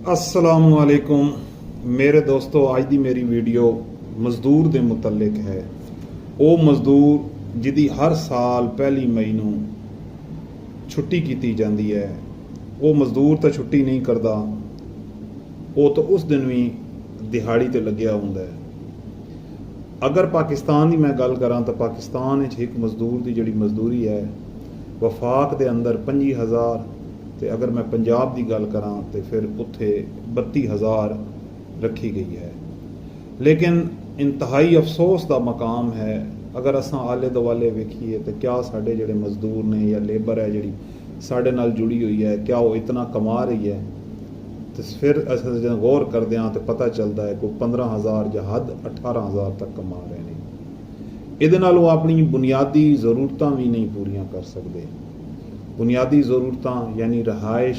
असलामुअलैकुम मेरे दोस्तों, ਅੱਜ ਦੀ ਮੇਰੀ ਵੀਡੀਓ ਮਜ਼ਦੂਰ ਦੇ ਮੁਤਲਕ ਹੈ। ਉਹ ਮਜ਼ਦੂਰ ਜਿਹਦੀ ਹਰ ਸਾਲ 1 ਮਈ ਨੂੰ ਛੁੱਟੀ ਕੀਤੀ ਜਾਂਦੀ ਹੈ। ਉਹ ਮਜ਼ਦੂਰ ਤਾਂ ਛੁੱਟੀ ਨਹੀਂ ਕਰਦਾ, ਉਹ ਤਾਂ ਉਸ ਦਿਨ ਵੀ ਦਿਹਾੜੀ ਤੇ ਲੱਗਿਆ ਹੁੰਦਾ ਹੈ। ਅਗਰ ਪਾਕਿਸਤਾਨ ਦੀ ਮੈਂ ਗੱਲ ਕਰਾਂ ਤਾਂ ਪਾਕਿਸਤਾਨ ਵਿੱਚ ਇੱਕ ਮਜ਼ਦੂਰ ਦੀ ਜਿਹੜੀ ਮਜ਼ਦੂਰੀ ਹੈ ਵਫਾਕ ਦੇ ਅੰਦਰ 25,000, ਤੇ अगर मैं पंजाब की गल करा तो फिर उत्थे 32,000 रखी गई है। लेकिन इंतहाई अफसोस का मकाम है अगर असां आले दुआले वेखीए तो क्या साढ़े जोड़े मजदूर ने या लेबर है जी साढ़े नाल जुड़ी हुई है, क्या वो इतना कमा रही है? तो फिर अस जो गौर करते हैं तो पता चलता है कोई 15,000 या हद 18,000 तक कमा रहे हैं। ये नाल वो अपनी बुनियादी जरूरतां भी नहीं पूरियां कर सकते। बुनियादी ज़रूरतां यानी रहाइश,